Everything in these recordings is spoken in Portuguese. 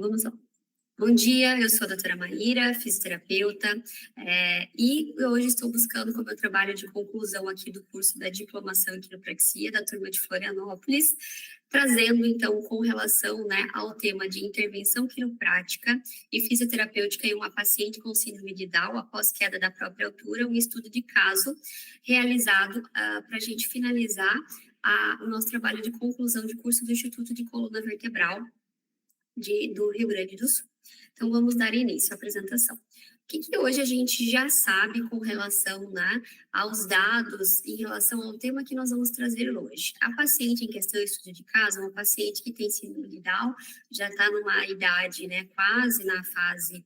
Vamos lá. Bom dia, eu sou a doutora Maíra, fisioterapeuta, e hoje estou buscando como meu trabalho de conclusão aqui do curso da Diplomação em Quiropraxia da turma de Florianópolis, trazendo então com relação, né, ao tema de intervenção quiroprática e fisioterapêutica em uma paciente com síndrome de Down após queda da própria altura, um estudo de caso realizado para a gente finalizar o nosso trabalho de conclusão de curso do Instituto de Coluna Vertebral do Rio Grande do Sul. Então, vamos dar início à apresentação. O que hoje a gente já sabe com relação, né, aos dados em relação ao tema que nós vamos trazer hoje? A paciente em questão, estudo de caso, é uma paciente que tem síndrome de Down, já está numa idade, né, quase na fase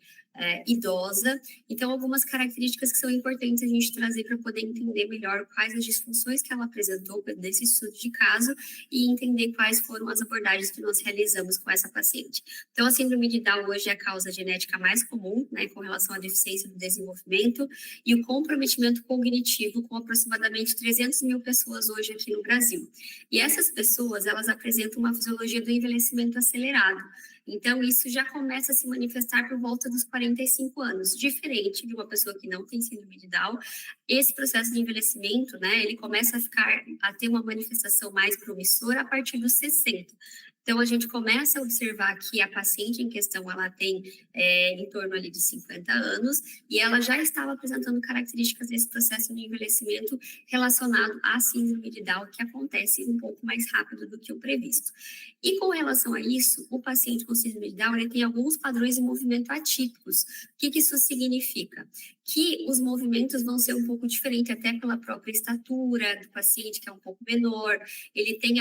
idosa, então algumas características que são importantes a gente trazer para poder entender melhor quais as disfunções que ela apresentou desse estudo de caso e entender quais foram as abordagens que nós realizamos com essa paciente. Então, a síndrome de Down hoje é a causa genética mais comum, né, com relação à deficiência do desenvolvimento e o comprometimento cognitivo com aproximadamente 300 mil pessoas hoje aqui no Brasil. E essas pessoas, elas apresentam uma fisiologia do envelhecimento acelerado. Então, isso já começa a se manifestar por volta dos 45 anos, diferente de uma pessoa que não tem síndrome de Down. Esse processo de envelhecimento, né, ele começa a ter uma manifestação mais promissora a partir dos 60. Então, a gente começa a observar que a paciente em questão, ela tem em torno ali de 50 anos, e ela já estava apresentando características desse processo de envelhecimento relacionado à síndrome de Down, que acontece um pouco mais rápido do que o previsto. E com relação a isso, o paciente com síndrome de Down, ele tem alguns padrões de movimento atípicos. O que isso significa? Que os movimentos vão ser um pouco diferentes, até pela própria estatura do paciente, que é um pouco menor, ele tem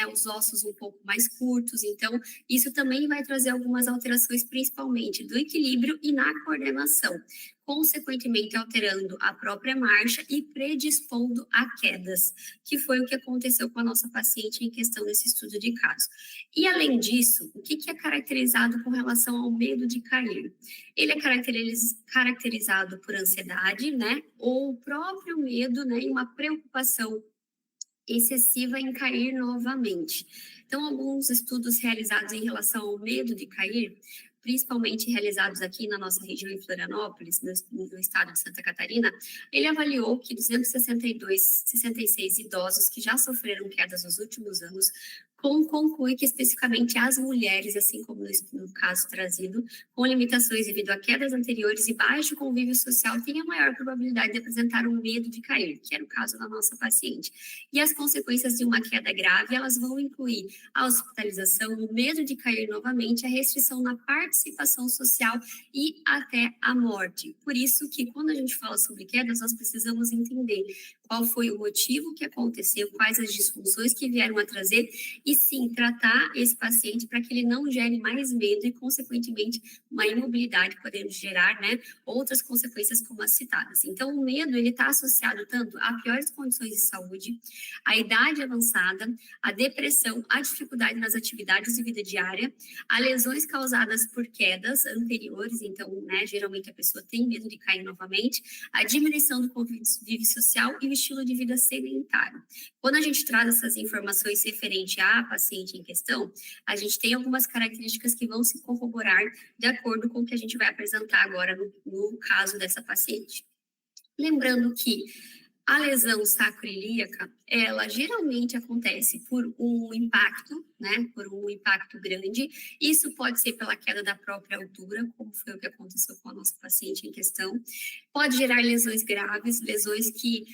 os ossos um pouco mais curtos, então isso também vai trazer algumas alterações, principalmente do equilíbrio e na coordenação, consequentemente alterando a própria marcha e predispondo a quedas, que foi o que aconteceu com a nossa paciente em questão desse estudo de caso. E além disso, o que é caracterizado com relação ao medo de cair? Ele é caracterizado por ansiedade, né, ou o próprio medo, né, e uma preocupação excessiva em cair novamente. Então, alguns estudos realizados em relação ao medo de cair, principalmente realizados aqui na nossa região em Florianópolis, no estado de Santa Catarina, ele avaliou que 266 idosos que já sofreram quedas nos últimos anos conclui que especificamente as mulheres, assim como no caso trazido, com limitações devido a quedas anteriores e baixo convívio social, têm a maior probabilidade de apresentar um medo de cair, que era o caso da nossa paciente. E as consequências de uma queda grave, elas vão incluir a hospitalização, o medo de cair novamente, a restrição na participação social e até a morte. Por isso que quando a gente fala sobre quedas, nós precisamos entender qual foi o motivo que aconteceu, quais as disfunções que vieram a trazer, e sim, tratar esse paciente para que ele não gere mais medo e, consequentemente, uma imobilidade, podendo gerar, né, outras consequências como as citadas. Então, o medo, ele está associado tanto a piores condições de saúde, a idade avançada, a depressão, a dificuldade nas atividades de vida diária, a lesões causadas por quedas anteriores, então, né, geralmente a pessoa tem medo de cair novamente, a diminuição do convívio social e o estilo de vida sedentário. Quando a gente traz essas informações referente à paciente em questão, a gente tem algumas características que vão se corroborar de acordo com o que a gente vai apresentar agora no caso dessa paciente. Lembrando que a lesão sacroiliaca, ela geralmente acontece por um impacto, né, por um impacto grande. Isso pode ser pela queda da própria altura, como foi o que aconteceu com a nossa paciente em questão. Pode gerar lesões graves, lesões que,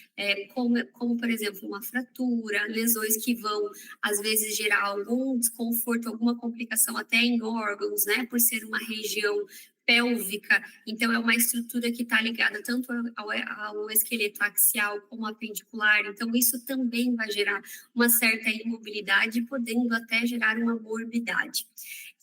como por exemplo, uma fratura, lesões que vão, às vezes, gerar algum desconforto, alguma complicação até em órgãos, né, por ser uma região pélvica, então é uma estrutura que está ligada tanto ao esqueleto axial como apendicular, então isso também vai gerar uma certa imobilidade, podendo até gerar uma morbidade.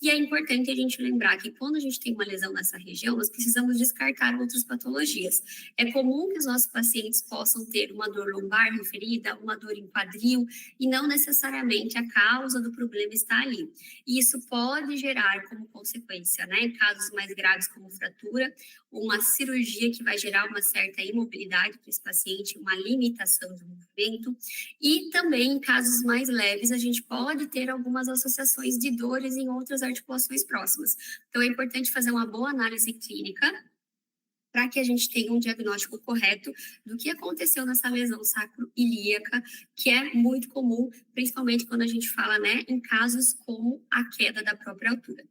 E é importante a gente lembrar que quando a gente tem uma lesão nessa região, nós precisamos descartar outras patologias. É comum que os nossos pacientes possam ter uma dor lombar referida, uma dor em quadril, e não necessariamente a causa do problema está ali. E isso pode gerar como consequência, né, em casos mais graves como fratura, uma cirurgia que vai gerar uma certa imobilidade para esse paciente, uma limitação de movimento, e também em casos mais leves a gente pode ter algumas associações de dores em outras articulações próximas. Então, é importante fazer uma boa análise clínica para que a gente tenha um diagnóstico correto do que aconteceu nessa lesão sacroiliaca, que é muito comum, principalmente quando a gente fala, né, em casos como a queda da própria altura.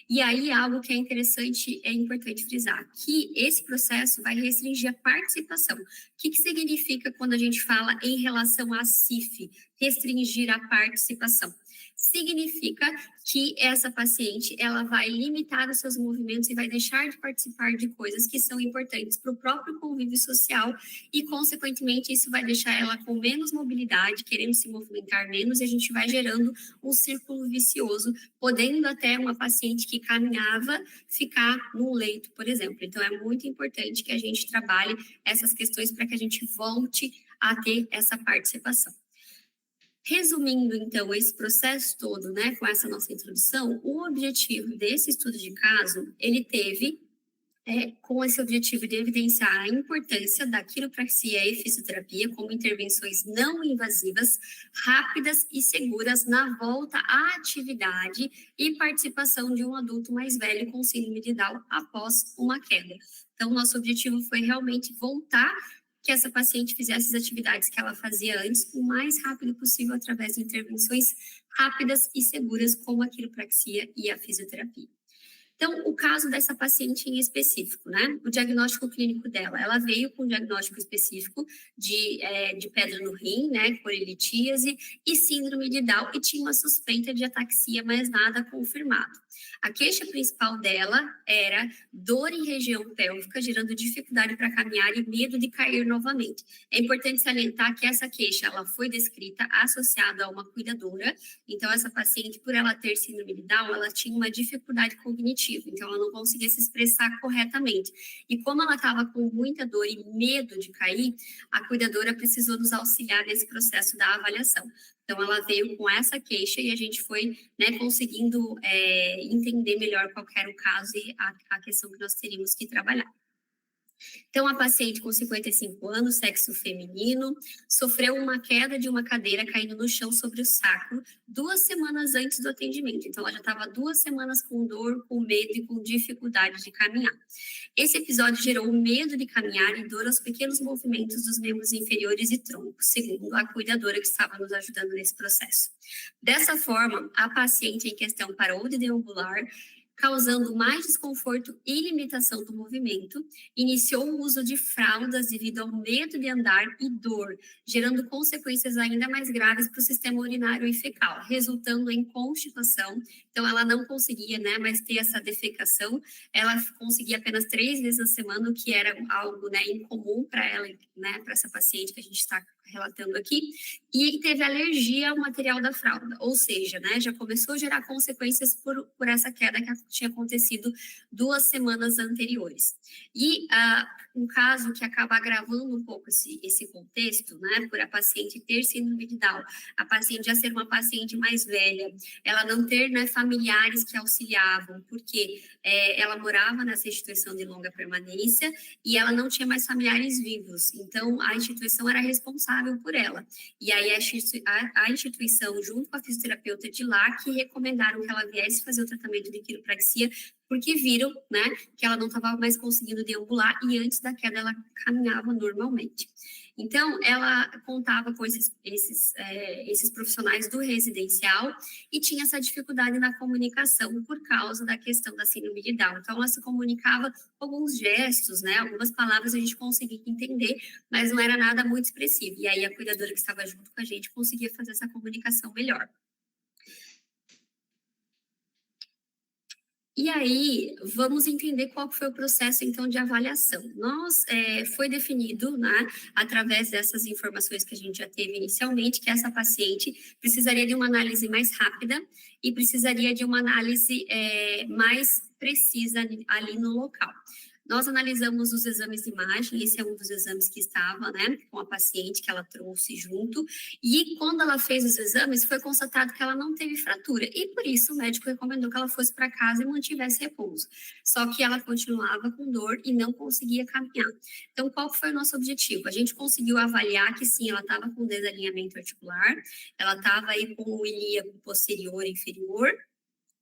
E aí, algo que é interessante, é importante frisar, que esse processo vai restringir a participação. O que significa quando a gente fala em relação à CIF, restringir a participação? Significa que essa paciente ela vai limitar os seus movimentos e vai deixar de participar de coisas que são importantes para o próprio convívio social e, consequentemente, isso vai deixar ela com menos mobilidade, querendo se movimentar menos, e a gente vai gerando um círculo vicioso, podendo até uma paciente que caminhava ficar num leito, por exemplo. Então, é muito importante que a gente trabalhe essas questões para que a gente volte a ter essa participação. Resumindo, então, esse processo todo, né, com essa nossa introdução, o objetivo desse estudo de caso, ele teve, com esse objetivo de evidenciar a importância da quiropraxia e fisioterapia como intervenções não invasivas, rápidas e seguras na volta à atividade e participação de um adulto mais velho com síndrome de Down após uma queda. Então, nosso objetivo foi realmente voltar que essa paciente fizesse as atividades que ela fazia antes o mais rápido possível através de intervenções rápidas e seguras como a quiropraxia e a fisioterapia. Então, o caso dessa paciente em específico, né? O diagnóstico clínico dela, ela veio com um diagnóstico específico de pedra no rim, né? Corelitíase e síndrome de Down e tinha uma suspeita de ataxia, mas nada confirmado. A queixa principal dela era dor em região pélvica, gerando dificuldade para caminhar e medo de cair novamente. É importante salientar que essa queixa, ela foi descrita associada a uma cuidadora. Então, essa paciente, por ela ter síndrome de Down, ela tinha uma dificuldade cognitiva, então ela não conseguia se expressar corretamente. E como ela estava com muita dor e medo de cair, a cuidadora precisou nos auxiliar nesse processo da avaliação. Então, ela veio com essa queixa e a gente foi, né, conseguindo entender melhor qual era o caso e a questão que nós teríamos que trabalhar. Então, a paciente com 55 anos, sexo feminino, sofreu uma queda de uma cadeira caindo no chão sobre o sacro 2 semanas antes do atendimento. Então, ela já estava 2 semanas com dor, com medo e com dificuldade de caminhar. Esse episódio gerou medo de caminhar e dor aos pequenos movimentos dos membros inferiores e tronco, segundo a cuidadora que estava nos ajudando nesse processo. Dessa forma, a paciente em questão parou de deambular, causando mais desconforto e limitação do movimento, iniciou o uso de fraldas devido ao medo de andar e dor, gerando consequências ainda mais graves para o sistema urinário e fecal, resultando em constipação. Então, ela não conseguia, né, mais ter essa defecação, ela conseguia apenas 3 vezes na semana, o que era algo, né, incomum para ela, né, para essa paciente que a gente está relatando aqui, e teve alergia ao material da fralda, ou seja, né, já começou a gerar consequências por essa queda que tinha acontecido 2 semanas anteriores. E um caso que acaba agravando um pouco esse contexto, né, por a paciente ter síndrome de Down, a paciente já ser uma paciente mais velha, ela não ter, né, familiares que auxiliavam, porque ela morava nessa instituição de longa permanência e ela não tinha mais familiares vivos, então a instituição era responsável por ela. E aí a instituição, junto com a fisioterapeuta de lá, que recomendaram que ela viesse fazer o tratamento de quiropraxia, porque viram, né, que ela não estava mais conseguindo deambular e antes da queda ela caminhava normalmente. Então, ela contava com esses profissionais do residencial e tinha essa dificuldade na comunicação por causa da questão da síndrome de Down. Então, ela se comunicava com alguns gestos, né, algumas palavras a gente conseguia entender, mas não era nada muito expressivo. E aí, a cuidadora que estava junto com a gente conseguia fazer essa comunicação melhor. E aí, vamos entender qual foi o processo, então, de avaliação. Foi definido, né, através dessas informações que a gente já teve inicialmente, que essa paciente precisaria de uma análise mais rápida e precisaria de uma análise mais precisa ali no local. Nós analisamos os exames de imagem, esse é um dos exames que estava, né, com a paciente que ela trouxe junto, e quando ela fez os exames, foi constatado que ela não teve fratura, e por isso o médico recomendou que ela fosse para casa e mantivesse repouso. Só que ela continuava com dor e não conseguia caminhar. Então, qual foi o nosso objetivo? A gente conseguiu avaliar que sim, ela estava com desalinhamento articular, ela estava aí com o ilíaco posterior e inferior,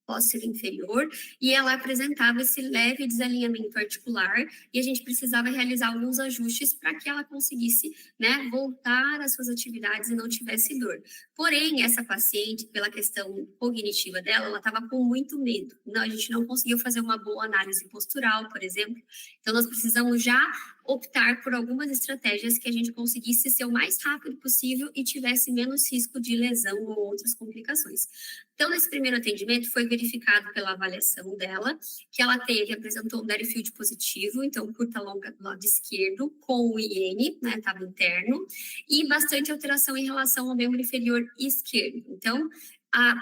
póstero inferior, e ela apresentava esse leve desalinhamento articular, e a gente precisava realizar alguns ajustes para que ela conseguisse, né, voltar às suas atividades e não tivesse dor. Porém, essa paciente, pela questão cognitiva dela, ela estava com muito medo. Não, a gente não conseguiu fazer uma boa análise postural, por exemplo. Então, nós precisamos já optar por algumas estratégias que a gente conseguisse ser o mais rápido possível e tivesse menos risco de lesão ou outras complicações. Então, nesse primeiro atendimento, foi verificado pela avaliação dela que ela apresentou um Deerfield positivo, então curta longa do lado esquerdo, com o IN, né, estava interno, e bastante alteração em relação ao membro inferior esquerdo. Então,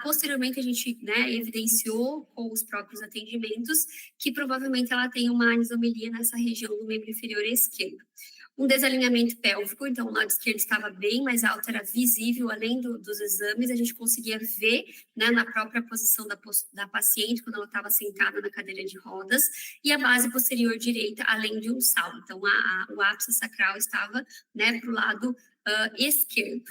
posteriormente, a gente, né, evidenciou com os próprios atendimentos que provavelmente ela tem uma anisomelia nessa região do membro inferior esquerdo. Um desalinhamento pélvico, então o lado esquerdo estava bem mais alto, era visível, além dos exames, a gente conseguia ver, né, na própria posição da paciente, quando ela estava sentada na cadeira de rodas, e a base posterior direita, além de um sal. Então, o ápice sacral estava, né, para o lado esquerdo.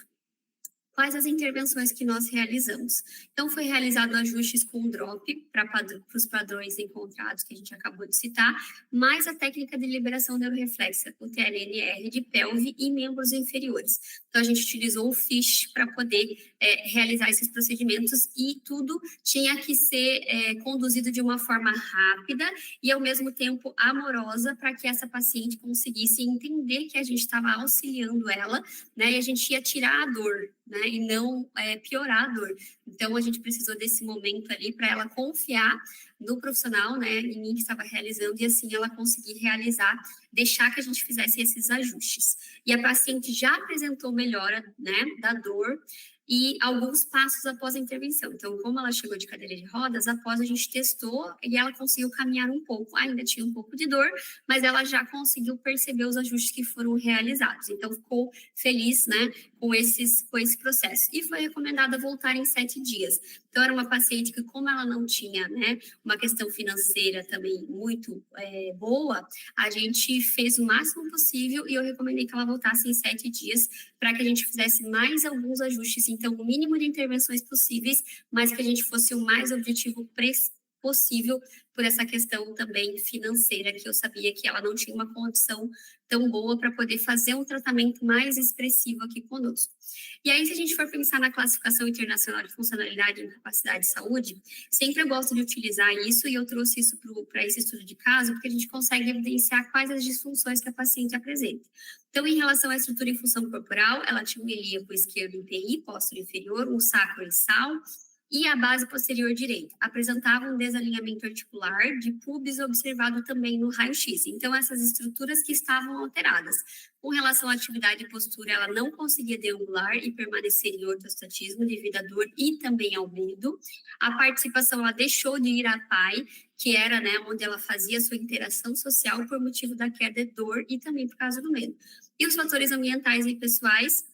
Quais as intervenções que nós realizamos? Então, foi realizado ajustes com drop para os padrões encontrados que a gente acabou de citar, mais a técnica de liberação neuroreflexa, o TLNR de pelve e membros inferiores. Então, a gente utilizou o FISH para poder realizar esses procedimentos e tudo tinha que ser conduzido de uma forma rápida e, ao mesmo tempo, amorosa, para que essa paciente conseguisse entender que a gente estava auxiliando ela, né, e a gente ia tirar a dor, né, e não piorar a dor. Então, a gente precisou desse momento ali para ela confiar no profissional, né, em mim que estava realizando, e assim ela conseguir realizar, deixar que a gente fizesse esses ajustes. E a paciente já apresentou melhora, né, da dor, e alguns passos após a intervenção. Então, como ela chegou de cadeira de rodas, após a gente testou e ela conseguiu caminhar um pouco, ainda tinha um pouco de dor, mas ela já conseguiu perceber os ajustes que foram realizados. Então, ficou feliz, né, com esse processo. E foi recomendada voltar em 7 dias. Então, era uma paciente que, como ela não tinha, né, uma questão financeira também muito boa, a gente fez o máximo possível e eu recomendei que ela voltasse em 7 dias para que a gente fizesse mais alguns ajustes, então, o mínimo de intervenções possíveis, mas que a gente fosse o mais objetivo possível por essa questão também financeira, que eu sabia que ela não tinha uma condição tão boa para poder fazer um tratamento mais expressivo aqui conosco. E aí, se a gente for pensar na classificação internacional de funcionalidade e incapacidade de saúde, sempre eu gosto de utilizar isso e eu trouxe isso para esse estudo de caso, porque a gente consegue evidenciar quais as disfunções que a paciente apresenta. Então, em relação à estrutura e função corporal, ela tinha um ilíaco esquerdo em PI, póstero inferior, um sacro em sal, e a base posterior direita. Apresentava um desalinhamento articular de pubis observado também no raio-x. Então, essas estruturas que estavam alteradas. Com relação à atividade e postura, ela não conseguia deambular e permanecer em ortostatismo devido à dor e também ao medo. A participação, ela deixou de ir à PAI, que era, né, onde ela fazia sua interação social por motivo da queda e dor e também por causa do medo. E os fatores ambientais e pessoais,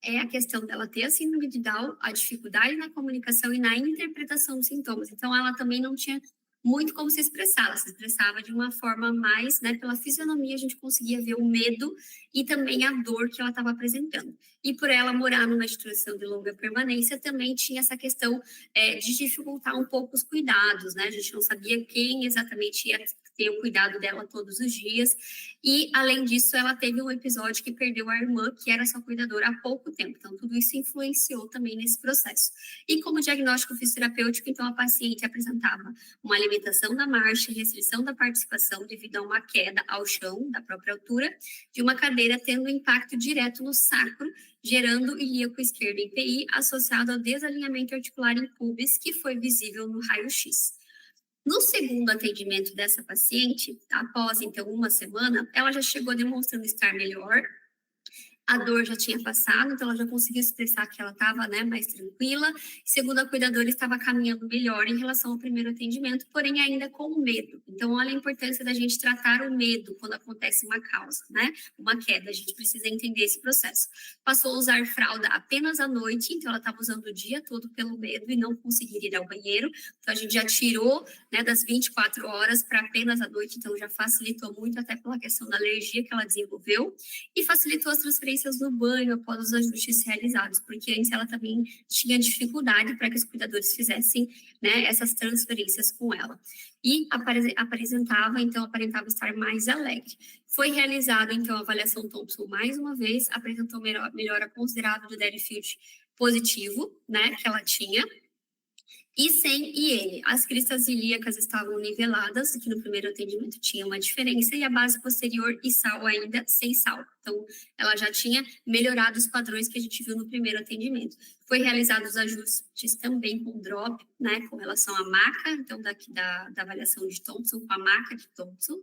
é a questão dela ter a síndrome de Down, a dificuldade na comunicação e na interpretação dos sintomas. Então, ela também não tinha muito como se expressar, ela se expressava de uma forma mais, né, pela fisionomia a gente conseguia ver o medo e também a dor que ela estava apresentando. E por ela morar numa instituição de longa permanência, também tinha essa questão de dificultar um pouco os cuidados, né, a gente não sabia quem exatamente ia ter o cuidado dela todos os dias, e além disso, ela teve um episódio que perdeu a irmã, que era sua cuidadora há pouco tempo, então tudo isso influenciou também nesse processo. E como diagnóstico fisioterapêutico, então a paciente apresentava uma limitação da marcha, restrição da participação devido a uma queda ao chão, da própria altura, de uma cadeira tendo impacto direto no sacro, gerando ilíaco esquerdo em PI, associado ao desalinhamento articular em pubis, que foi visível no raio-x. No segundo atendimento dessa paciente, após, então, uma semana, ela já chegou demonstrando estar melhor, a dor já tinha passado, então ela já conseguiu expressar que ela estava, né, mais tranquila. Segundo a cuidadora, estava caminhando melhor em relação ao primeiro atendimento, porém ainda com medo. Então, olha a importância da gente tratar o medo quando acontece uma causa, né, uma queda. A gente precisa entender esse processo. Passou a usar fralda apenas à noite, então ela estava usando o dia todo pelo medo e não conseguir ir ao banheiro. Então, a gente já tirou, né, das 24 horas para apenas à noite, então já facilitou muito, até pela questão da alergia que ela desenvolveu, e facilitou as transferências interferências no banho após os ajustes realizados, porque antes ela também tinha dificuldade para que os cuidadores fizessem, né, essas transferências com ela. E aparentava estar mais alegre. Foi realizada, então, a avaliação Thompson mais uma vez, apresentou melhora considerável do Daddy Field positivo, né, que ela tinha, e sem IN. As cristas ilíacas estavam niveladas, que no primeiro atendimento tinha uma diferença, e a base posterior e sal ainda sem sal. Então, ela já tinha melhorado os padrões que a gente viu no primeiro atendimento. Foi realizados os ajustes também com drop, né, com relação à maca, então daqui da avaliação de Thompson, com a maca de Thompson,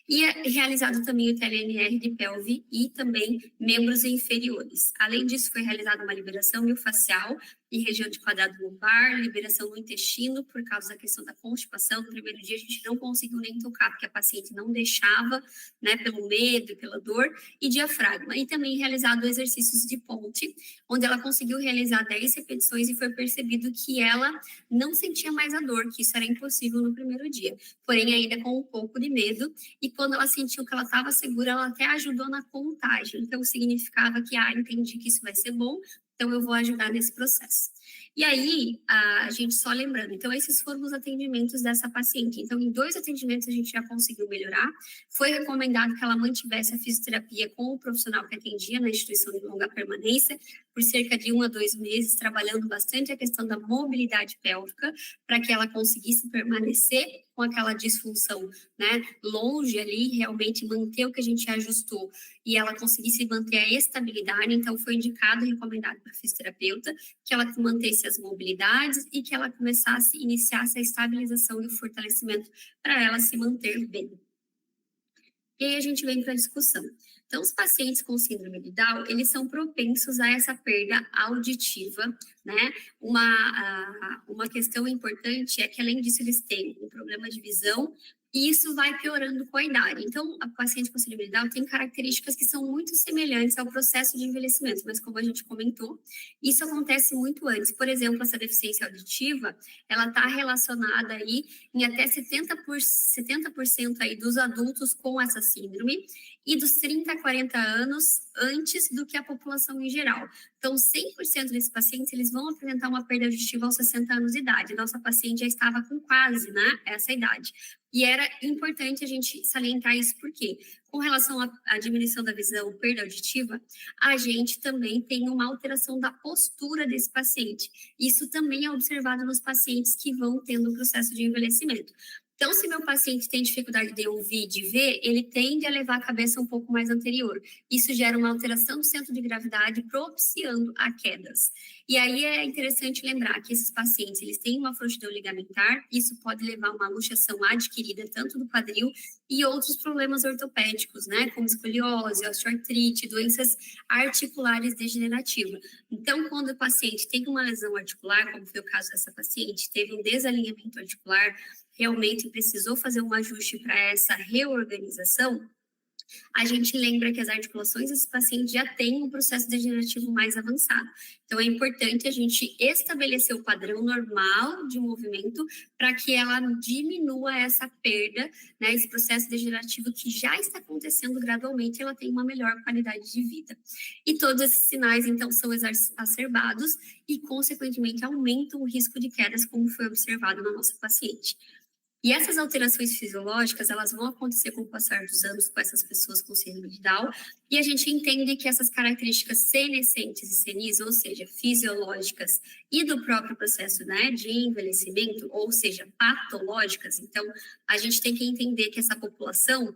e é realizado também o TLNR de pelve e também membros inferiores. Além disso, foi realizada uma liberação miofascial e região de quadrado lombar, liberação no intestino por causa da questão da constipação. No primeiro dia a gente não conseguiu nem tocar, porque a paciente não deixava, né, pelo medo e pela dor, e diafragma. E também realizado exercícios de ponte, onde ela conseguiu realizar 10 repetições e foi percebido que ela não sentia mais a dor, que isso era impossível no primeiro dia, porém ainda com um pouco de medo, e quando ela sentiu que ela estava segura, ela até ajudou na contagem, então significava que, entendi que isso vai ser bom, então eu vou ajudar nesse processo. E aí, a gente só lembrando, então esses foram os atendimentos dessa paciente. Então, em 2 atendimentos a gente já conseguiu melhorar. Foi recomendado que ela mantivesse a fisioterapia com o profissional que atendia na instituição de longa permanência por cerca de 1 a 2 meses, trabalhando bastante a questão da mobilidade pélvica, para que ela conseguisse permanecer com aquela disfunção, né, longe ali, realmente manter o que a gente ajustou e ela conseguisse manter a estabilidade. Então, foi indicado e recomendado para a fisioterapeuta que ela mantesse as mobilidades e que ela iniciasse a estabilização e o fortalecimento para ela se manter bem. E aí a gente vem para a discussão. Então, os pacientes com síndrome de Down, eles são propensos a essa perda auditiva, né? Uma questão importante é que, além disso, eles têm um problema de visão, e isso vai piorando com a idade. Então, a paciente com síndrome de Down tem características que são muito semelhantes ao processo de envelhecimento, mas como a gente comentou, isso acontece muito antes. Por exemplo, essa deficiência auditiva, ela está relacionada aí em até 70% aí dos adultos com essa síndrome, e dos 30 a 40 anos antes do que a população em geral. Então, 100% desses pacientes, eles vão apresentar uma perda auditiva aos 60 anos de idade. Nossa paciente já estava com quase, né, essa idade. E era importante a gente salientar isso, porque com relação à diminuição da visão, perda auditiva, a gente também tem uma alteração da postura desse paciente. Isso também é observado nos pacientes que vão tendo o processo de envelhecimento. Então, se meu paciente tem dificuldade de ouvir e de ver, ele tende a levar a cabeça um pouco mais anterior. Isso gera uma alteração do centro de gravidade, propiciando a quedas. E aí é interessante lembrar que esses pacientes, eles têm uma frouxidão ligamentar, isso pode levar a uma luxação adquirida tanto do quadril e outros problemas ortopédicos, né, como escoliose, osteoartrite, doenças articulares degenerativas. Então, quando o paciente tem uma lesão articular, como foi o caso dessa paciente, teve um desalinhamento articular, realmente precisou fazer um ajuste para essa reorganização, a gente lembra que as articulações desse paciente já têm um processo degenerativo mais avançado. Então, é importante a gente estabelecer o padrão normal de movimento para que ela diminua essa perda, né, esse processo degenerativo que já está acontecendo gradualmente, ela tem uma melhor qualidade de vida. E todos esses sinais, então, são exacerbados e, consequentemente, aumentam o risco de quedas, como foi observado na nossa paciente. E essas alterações fisiológicas, elas vão acontecer com o passar dos anos com essas pessoas com síndrome de Down, e a gente entende que essas características senescentes e senis, ou seja, fisiológicas, e do próprio processo, né, de envelhecimento, ou seja, patológicas, então, a gente tem que entender que essa população,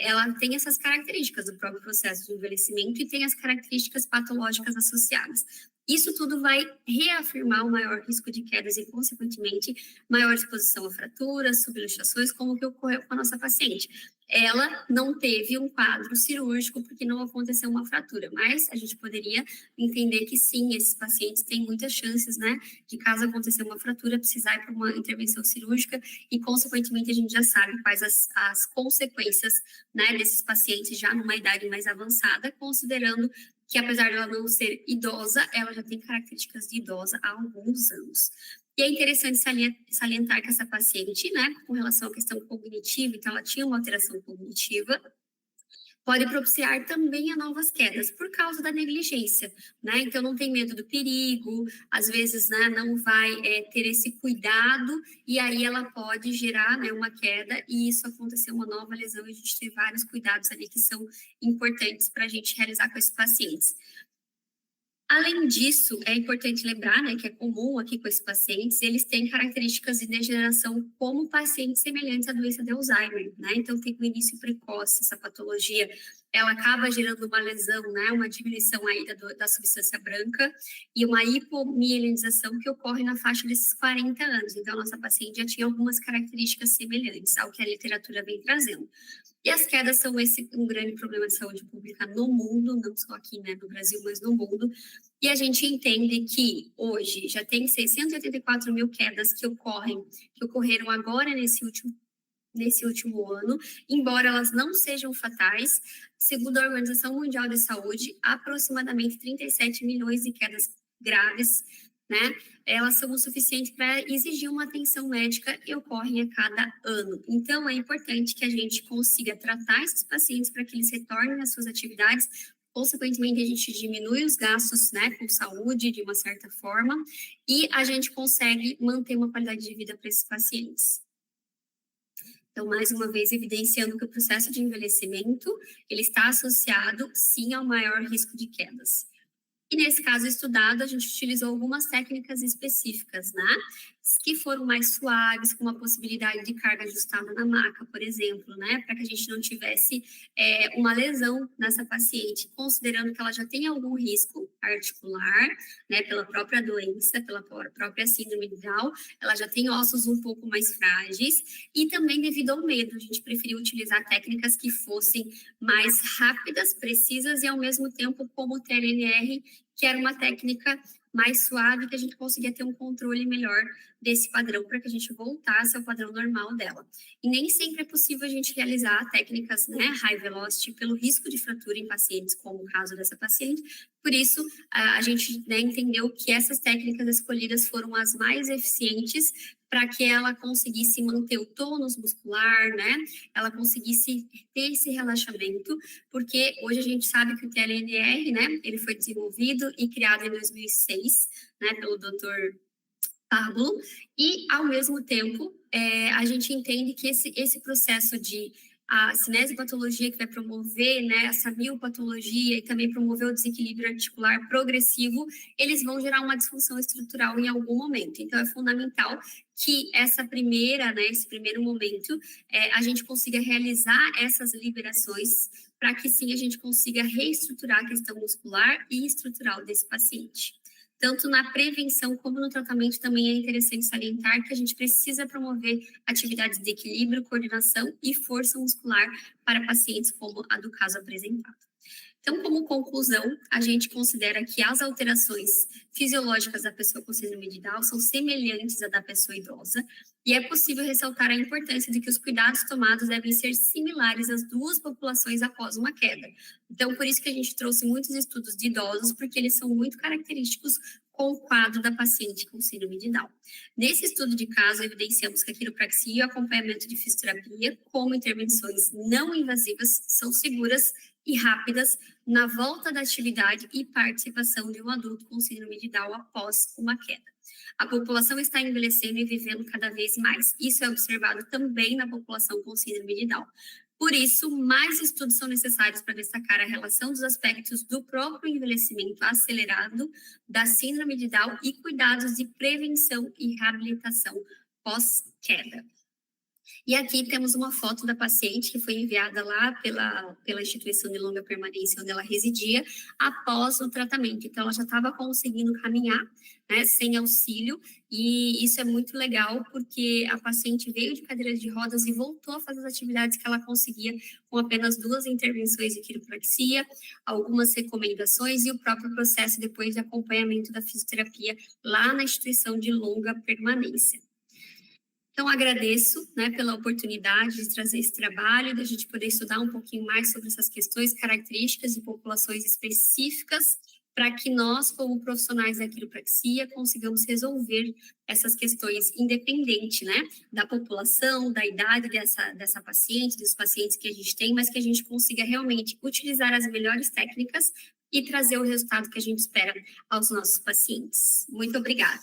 ela tem essas características do próprio processo de envelhecimento e tem as características patológicas associadas. Isso tudo vai reafirmar o maior risco de quedas e, consequentemente, maior exposição a fraturas, subluxações, como que ocorreu com a nossa paciente. Ela não teve um quadro cirúrgico porque não aconteceu uma fratura, mas a gente poderia entender que sim, esses pacientes têm muitas chances, né, de caso acontecer uma fratura, precisar ir para uma intervenção cirúrgica e, consequentemente, a gente já sabe quais as consequências, né, desses pacientes já numa idade mais avançada, considerando que, apesar de ela não ser idosa, ela já tem características de idosa há alguns anos. E é interessante salientar que essa paciente, né, com relação à questão cognitiva, então ela tinha uma alteração cognitiva, pode propiciar também a novas quedas, por causa da negligência, né? Então, não tem medo do perigo, às vezes, né, não vai ter esse cuidado, e aí ela pode gerar, né, uma queda, e isso acontecer uma nova lesão, e a gente tem vários cuidados ali que são importantes para a gente realizar com esses pacientes. Além disso, é importante lembrar, né, que é comum aqui com esses pacientes, eles têm características de degeneração como pacientes semelhantes à doença de Alzheimer, né? Então, tem um início precoce, essa patologia, ela acaba gerando uma lesão, né, uma diminuição aí da substância branca e uma hipomielinização que ocorre na faixa desses 40 anos. Então, a nossa paciente já tinha algumas características semelhantes ao que a literatura vem trazendo. E as quedas são um grande problema de saúde pública no mundo, não só aqui, né, no Brasil, mas no mundo. E a gente entende que hoje já tem 684 mil quedas que ocorreram agora nesse último ano, embora elas não sejam fatais. Segundo a Organização Mundial de Saúde, aproximadamente 37 milhões de quedas graves, né? Elas são o suficiente para exigir uma atenção médica e ocorrem a cada ano. Então, é importante que a gente consiga tratar esses pacientes para que eles retornem às suas atividades. Consequentemente, a gente diminui os gastos, né, com saúde, de uma certa forma, e a gente consegue manter uma qualidade de vida para esses pacientes. Então, mais uma vez, evidenciando que o processo de envelhecimento, ele está associado, sim, ao maior risco de quedas. E nesse caso estudado, a gente utilizou algumas técnicas específicas, né? Que foram mais suaves, com uma possibilidade de carga ajustada na maca, por exemplo, né? Para que a gente não tivesse uma lesão nessa paciente, considerando que ela já tem algum risco articular, né? Pela própria doença, pela própria síndrome de Down, ela já tem ossos um pouco mais frágeis, e também devido ao medo, a gente preferiu utilizar técnicas que fossem mais rápidas, precisas e ao mesmo tempo como o TLNR, que era uma técnica mais suave, que a gente conseguia ter um controle melhor desse padrão para que a gente voltasse ao padrão normal dela. E nem sempre é possível a gente realizar técnicas, né, high velocity pelo risco de fratura em pacientes, como o caso dessa paciente. Por isso, a gente, né, entendeu que essas técnicas escolhidas foram as mais eficientes para que ela conseguisse manter o tônus muscular, né? Ela conseguisse ter esse relaxamento, porque hoje a gente sabe que o TLNR, né, ele foi desenvolvido e criado em 2006, né, pelo Dr. Pablo, e ao mesmo tempo a gente entende que esse processo de a cinesiopatologia, que vai promover, né, essa miopatologia e também promover o desequilíbrio articular progressivo, eles vão gerar uma disfunção estrutural em algum momento. Então, é fundamental que esse primeiro momento, a gente consiga realizar essas liberações para que sim a gente consiga reestruturar a questão muscular e estrutural desse paciente. Tanto na prevenção como no tratamento também é interessante salientar que a gente precisa promover atividades de equilíbrio, coordenação e força muscular para pacientes como a do caso apresentado. Então, como conclusão, a gente considera que as alterações fisiológicas da pessoa com síndrome de Down são semelhantes à da pessoa idosa, e é possível ressaltar a importância de que os cuidados tomados devem ser similares às duas populações após uma queda. Então, por isso que a gente trouxe muitos estudos de idosos, porque eles são muito característicos com o quadro da paciente com síndrome de Down. Nesse estudo de caso, evidenciamos que a quiropraxia e o acompanhamento de fisioterapia, como intervenções não invasivas, são seguras e rápidas na volta da atividade e participação de um adulto com síndrome de Down após uma queda. A população está envelhecendo e vivendo cada vez mais. Isso é observado também na população com síndrome de Down. Por isso, mais estudos são necessários para destacar a relação dos aspectos do próprio envelhecimento acelerado, da síndrome de Down e cuidados de prevenção e reabilitação pós-queda. E aqui temos uma foto da paciente que foi enviada lá pela instituição de longa permanência onde ela residia após o tratamento. Então, ela já estava conseguindo caminhar, né, sem auxílio, e isso é muito legal porque a paciente veio de cadeira de rodas e voltou a fazer as atividades que ela conseguia com apenas 2 intervenções de quiropraxia, algumas recomendações e o próprio processo depois de acompanhamento da fisioterapia lá na instituição de longa permanência. Então, agradeço, né, pela oportunidade de trazer esse trabalho, da gente poder estudar um pouquinho mais sobre essas questões, características de populações específicas para que nós, como profissionais da quiropraxia, consigamos resolver essas questões independente, né, da população, da idade dessa paciente, dos pacientes que a gente tem, mas que a gente consiga realmente utilizar as melhores técnicas e trazer o resultado que a gente espera aos nossos pacientes. Muito obrigada.